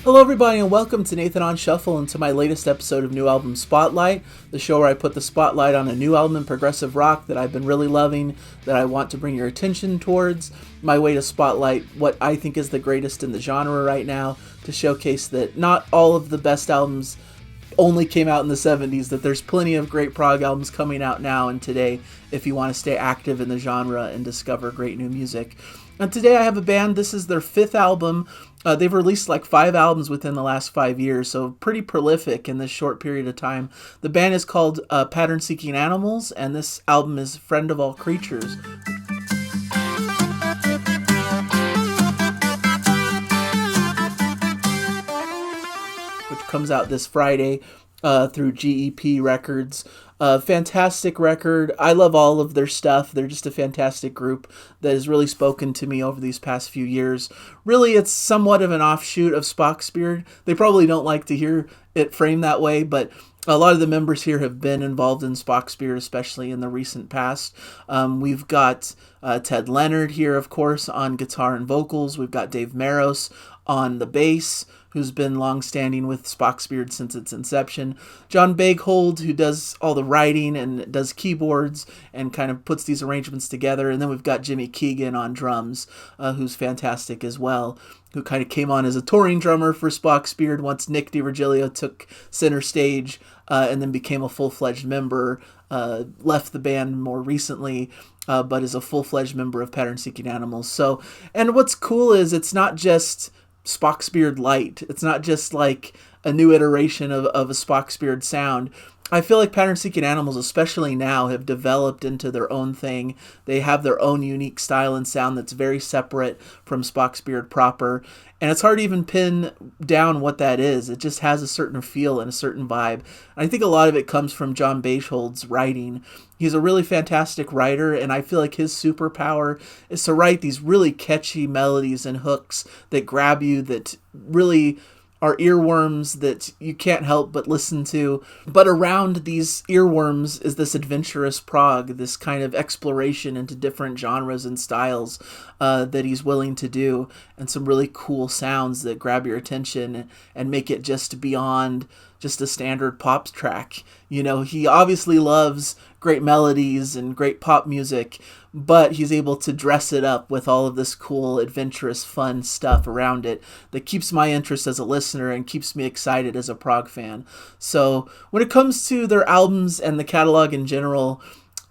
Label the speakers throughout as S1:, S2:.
S1: Hello, everybody, and welcome to Nathan on Shuffle and to my latest episode of New Album Spotlight, the show where I put the spotlight on a new album in progressive rock that I've been really loving, that I want to bring your attention towards. My way to spotlight what I think is the greatest in the genre right now, to showcase that not all of the best albums only came out in the 70s, that there's plenty of great prog albums coming out now and today if you want to stay active in the genre and discover great new music. And today I have a band. This is their fifth album. They've released like 5 albums within the last 5 years, so pretty prolific in this short period of time. The band is called Pattern Seeking Animals, and this album is Friend of All Creatures. Which comes out this Friday through GEP Records. Fantastic record. I love all of their stuff. They're just a fantastic group that has really spoken to me over these past few years. Really, it's somewhat of an offshoot of Spock's Beard. They probably don't like to hear it framed that way, but a lot of the members here have been involved in Spock's Beard, especially in the recent past. We've got Ted Leonard here, of course, on guitar and vocals. We've got Dave Maros on the bass, who's been long-standing with Spock's Beard since its inception. John Baghold, who does all the writing and does keyboards and kind of puts these arrangements together. And then we've got Jimmy Keegan on drums, who's fantastic as well, who kind of came on as a touring drummer for Spock's Beard once Nick DiVirgilio took center stage and then became a full-fledged member, left the band more recently, but is a full-fledged member of Pattern Seeking Animals. So, and what's cool is it's not just Spock's Beard light. It's not just like a new iteration of a Spock's Beard sound. I feel like Pattern Seeking Animals, especially now, have developed into their own thing. They have their own unique style and sound that's very separate from Spock's Beard proper. And it's hard to even pin down what that is. It just has a certain feel and a certain vibe. And I think a lot of it comes from John Baghold's writing. He's a really fantastic writer, and I feel like his superpower is to write these really catchy melodies and hooks that grab you, that really are earworms that you can't help but listen to. But around these earworms is this adventurous prog, this kind of exploration into different genres and styles that he's willing to do, and some really cool sounds that grab your attention and make it just beyond just a standard pop track. You know, he obviously loves great melodies and great pop music, but he's able to dress it up with all of this cool, adventurous, fun stuff around it that keeps my interest as a listener and keeps me excited as a prog fan. So when it comes to their albums and the catalog in general,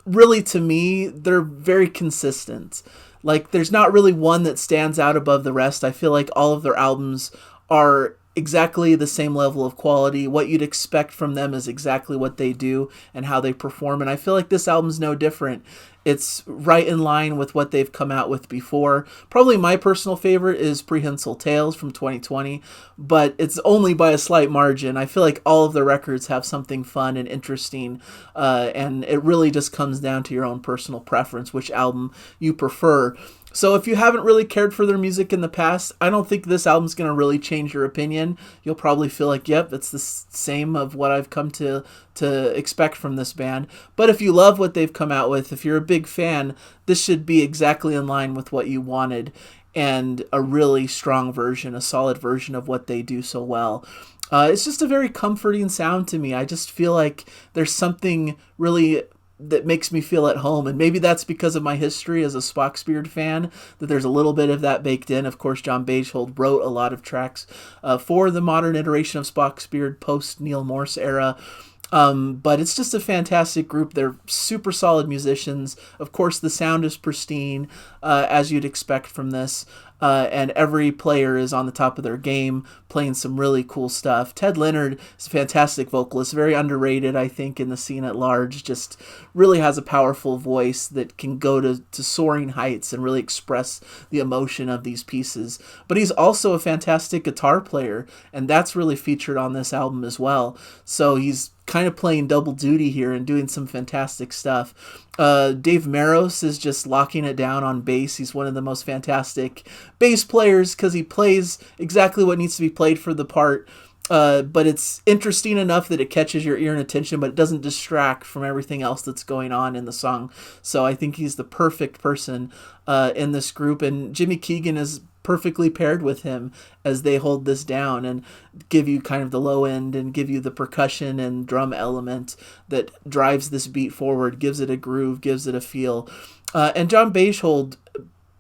S1: really to me, they're very consistent. Like, there's not really one that stands out above the rest. I feel like all of their albums are exactly the same level of quality. What you'd expect from them is exactly what they do and how they perform. And I feel like this album's no different. It's right in line with what they've come out with before. Probably my personal favorite is Prehensile Tales from 2020, but it's only by a slight margin. I feel like all of the records have something fun and interesting, and it really just comes down to your own personal preference, which album you prefer. So if you haven't really cared for their music in the past, I don't think this album's going to really change your opinion. You'll probably feel like, yep, it's the same of what I've come to expect from this band. But if you love what they've come out with, if you're a big fan, this should be exactly in line with what you wanted, and a really strong version, a solid version of what they do so well. It's just a very comforting sound to me. I just feel like there's something really that makes me feel at home, and maybe that's because of my history as a Spock's Beard fan, that there's a little bit of that baked in. Of course, John Baghold wrote a lot of tracks for the modern iteration of Spock's Beard, post Neil Morse era. But it's just a fantastic group. They're super solid musicians. Of course, the sound is pristine, as you'd expect from this. And every player is on the top of their game, playing some really cool stuff. Ted Leonard is a fantastic vocalist, very underrated, I think, in the scene at large. Just really has a powerful voice that can go to soaring heights and really express the emotion of these pieces. But he's also a fantastic guitar player, and that's really featured on this album as well. So he's kind of playing double duty here and doing some fantastic stuff. Dave Maros is just locking it down on bass. He's one of the most fantastic bass players because he plays exactly what needs to be played for the part. But it's interesting enough that it catches your ear and attention, but it doesn't distract from everything else that's going on in the song. So I think he's the perfect person in this group. And Jimmy Keegan is perfectly paired with him as they hold this down and give you kind of the low end and give you the percussion and drum element that drives this beat forward, gives it a groove, gives it a feel. And John Bagehold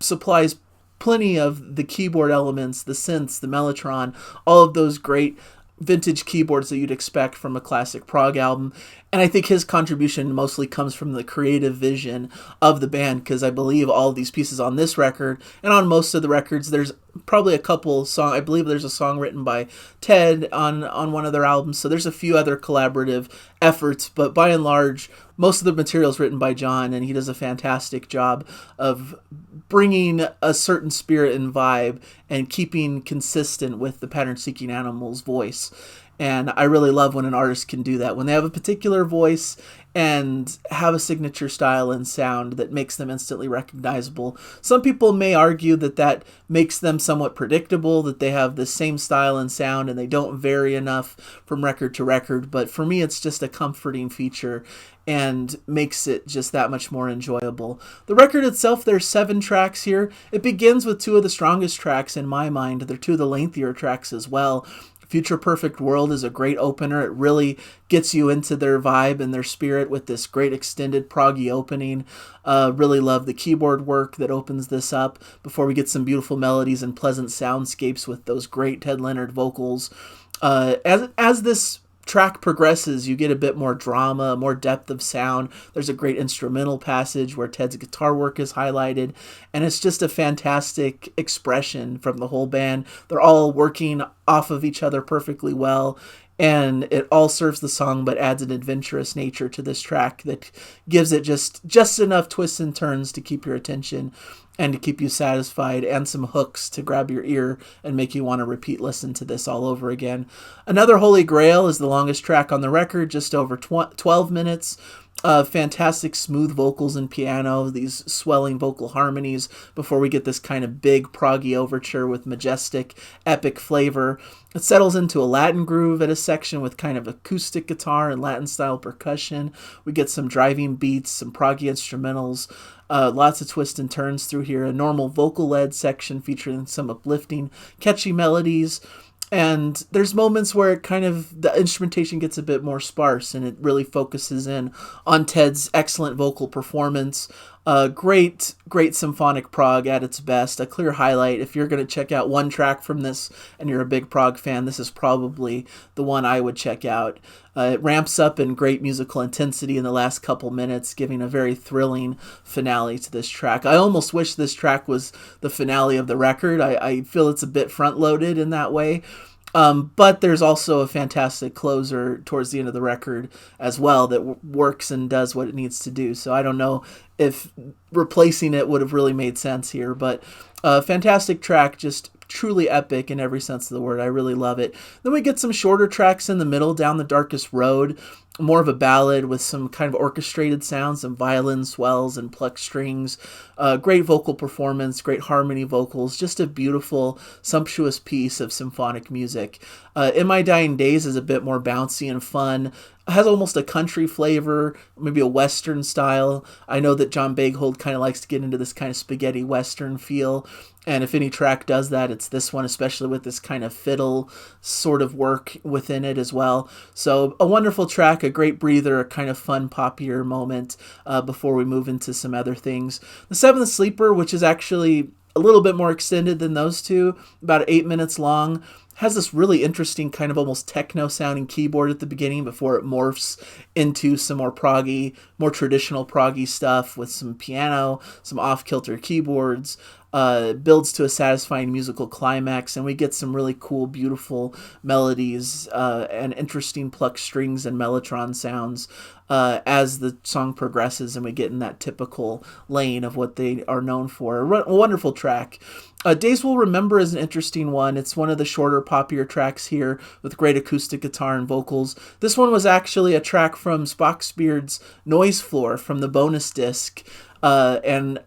S1: supplies plenty of the keyboard elements, the synths, the mellotron, all of those great vintage keyboards that you'd expect from a classic prog album. And I think his contribution mostly comes from the creative vision of the band, because I believe all of these pieces on this record and on most of the records, there's probably a couple songs. I believe there's a song written by Ted on one of their albums. So there's a few other collaborative efforts, but by and large, most of the material is written by John, and he does a fantastic job of bringing a certain spirit and vibe and keeping consistent with the Pattern Seeking Animals voice. And I really love when an artist can do that, when they have a particular voice and have a signature style and sound that makes them instantly recognizable. Some people may argue that that makes them somewhat predictable, that they have the same style and sound and they don't vary enough from record to record. But for me, it's just a comforting feature and makes it just that much more enjoyable. The record itself, there's 7 tracks here. It begins with 2 of the strongest tracks in my mind. They're 2 of the lengthier tracks as well. Future Perfect World is a great opener. It really gets you into their vibe and their spirit with this great extended proggy opening. Really love the keyboard work that opens this up before we get some beautiful melodies and pleasant soundscapes with those great Ted Leonard vocals. As this track progresses, you get a bit more drama, more depth of sound. There's a great instrumental passage where Ted's guitar work is highlighted, and it's just a fantastic expression from the whole band. They're all working off of each other perfectly well, and it all serves the song but adds an adventurous nature to this track that gives it just enough twists and turns to keep your attention and to keep you satisfied, and some hooks to grab your ear and make you want to repeat listen to this all over again. Another Holy Grail is the longest track on the record, just over 12 minutes. Fantastic smooth vocals and piano, these swelling vocal harmonies before we get this kind of big proggy overture with majestic, epic flavor. It settles into a Latin groove at a section with kind of acoustic guitar and Latin-style percussion. We get some driving beats, some proggy instrumentals, lots of twists and turns through here. A normal vocal-led section featuring some uplifting, catchy melodies. And there's moments where it kind of, the instrumentation gets a bit more sparse and it really focuses in on Ted's excellent vocal performance. Great symphonic prog at its best. A clear highlight. If you're going to check out one track from this and you're a big prog fan, this is probably the one I would check out. It ramps up in great musical intensity in the last couple minutes, giving a very thrilling finale to this track. I almost wish this track was the finale of the record. I feel it's a bit front-loaded in that way. But there's also a fantastic closer towards the end of the record as well that works and does what it needs to do. So I don't know if replacing it would have really made sense here, but fantastic track, just truly epic in every sense of the word. I really love it. Then we get some shorter tracks in the middle, Down the Darkest Road, more of a ballad with some kind of orchestrated sounds, some violin swells and plucked strings. Great vocal performance, great harmony vocals, just a beautiful, sumptuous piece of symphonic music. In My Dying Days is a bit more bouncy and fun. Has almost a country flavor, maybe a Western style. I know that John Bagehold kind of likes to get into this kind of spaghetti Western feel. And if any track does that, it's this one, especially with this kind of fiddle sort of work within it as well. So a wonderful track, a great breather, a kind of fun, poppier moment before we move into some other things. The Seventh Sleeper, which is actually a little bit more extended than those two, about 8 minutes long, has this really interesting kind of almost techno-sounding keyboard at the beginning before it morphs into some more proggy, more traditional proggy stuff with some piano, some off-kilter keyboards. Builds to a satisfying musical climax, and we get some really cool, beautiful melodies and interesting plucked strings and mellotron sounds as the song progresses, and we get in that typical lane of what they are known for. A wonderful track. Days We'll Remember is an interesting one. It's one of the shorter, poppier tracks here with great acoustic guitar and vocals. This one was actually a track from Spock's Beard's Noise Floor from the bonus disc. And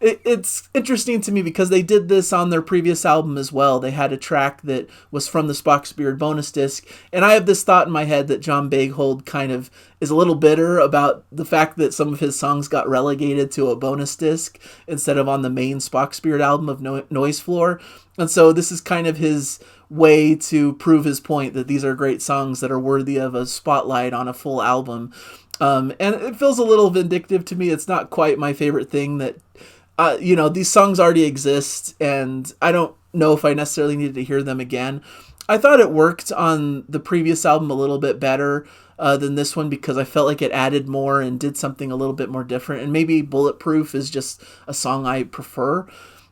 S1: it's interesting to me because they did this on their previous album as well. They had a track that was from the Spock's Beard bonus disc, and I have this thought in my head that John Baghold kind of is a little bitter about the fact that some of his songs got relegated to a bonus disc instead of on the main Spock's Beard album of Noise Floor. And so this is kind of his way to prove his point that these are great songs that are worthy of a spotlight on a full album. And it feels a little vindictive to me. It's not quite my favorite thing that, these songs already exist, and I don't know if I necessarily needed to hear them again. I thought it worked on the previous album a little bit better than this one because I felt like it added more and did something a little bit more different. And maybe Bulletproof is just a song I prefer.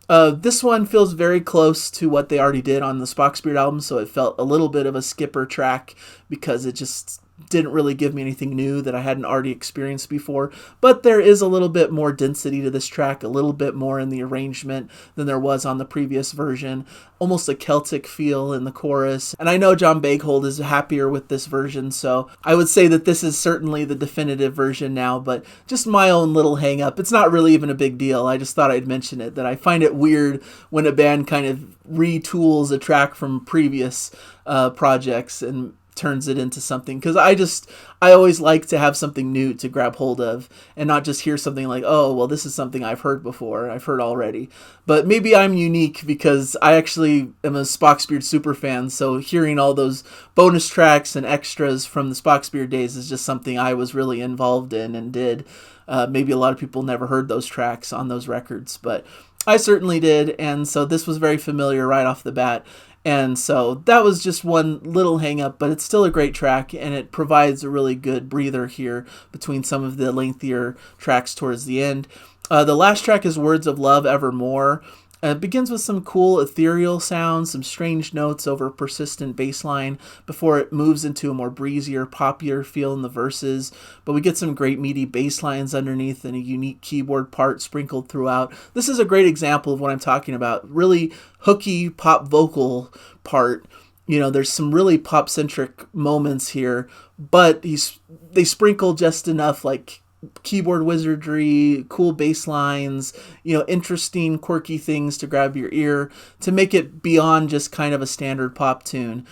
S1: This one feels very close to what they already did on the Spock's Beard album, so it felt a little bit of a skipper track because it just didn't really give me anything new that I hadn't already experienced before. But there is a little bit more density to this track, a little bit more in the arrangement than there was on the previous version. Almost a Celtic feel in the chorus. And I know John Baghold is happier with this version, so I would say that this is certainly the definitive version now, but just my own little hang-up. It's not really even a big deal. I just thought I'd mention it, that I find it weird when a band kind of retools a track from previous projects and turns it into something, because I always like to have something new to grab hold of and not just hear something like, oh, well, this is something I've heard before, I've heard already. But maybe I'm unique because I actually am a Spock's Beard super fan, so hearing all those bonus tracks and extras from the Spock's Beard days is just something I was really involved in and did. Maybe a lot of people never heard those tracks on those records, but I certainly did, and so this was very familiar right off the bat. And so that was just one little hang up, but it's still a great track, and it provides a really good breather here between some of the lengthier tracks towards the end. The last track is Words of Love Evermore. It begins with some cool ethereal sounds, some strange notes over persistent bass line before it moves into a more breezier, poppier feel in the verses. But we get some great meaty bass lines underneath and a unique keyboard part sprinkled throughout. This is a great example of what I'm talking about. Really hooky pop vocal part. You know, there's some really pop-centric moments here, but they sprinkle just enough like keyboard wizardry, cool bass lines, interesting, quirky things to grab your ear to make it beyond just kind of a standard pop tune.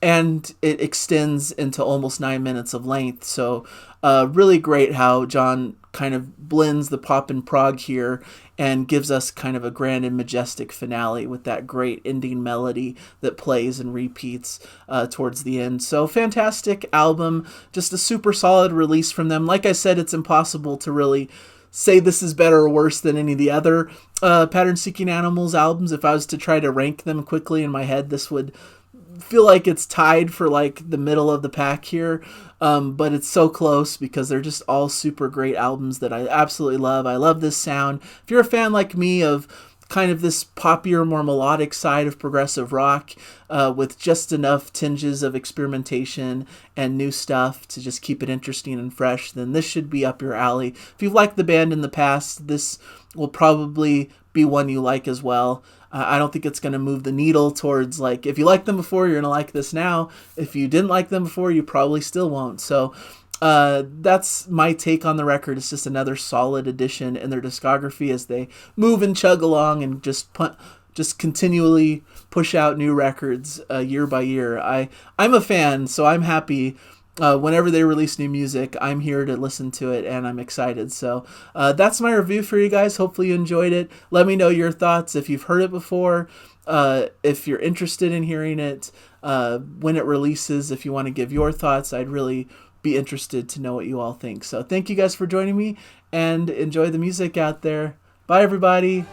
S1: And it extends into almost 9 minutes of length. So really great how John kind of blends the pop and prog here and gives us kind of a grand and majestic finale with that great ending melody that plays and repeats towards the end. So fantastic album, just a super solid release from them. Like I said, it's impossible to really say this is better or worse than any of the other Pattern Seeking Animals albums. If I was to try to rank them quickly in my head, this would feel like it's tied for like the middle of the pack here, but it's so close because they're just all super great albums that I absolutely love. I love this sound. If you're a fan like me of kind of this poppier, more melodic side of progressive rock with just enough tinges of experimentation and new stuff to just keep it interesting and fresh, then this should be up your alley. If you've liked the band in the past, this will probably be one you like as well. I don't think it's going to move the needle towards, like, if you liked them before, you're going to like this now. If you didn't like them before, you probably still won't. So that's my take on the record. It's just another solid addition in their discography as they move and chug along and just continually push out new records year by year. I'm a fan, so I'm happy. Whenever they release new music, I'm here to listen to it, and I'm excited. So that's my review for you guys. Hopefully you enjoyed it. Let me know your thoughts if you've heard it before, if you're interested in hearing it, when it releases, if you want to give your thoughts. I'd really be interested to know what you all think. So thank you guys for joining me, and enjoy the music out there. Bye, everybody.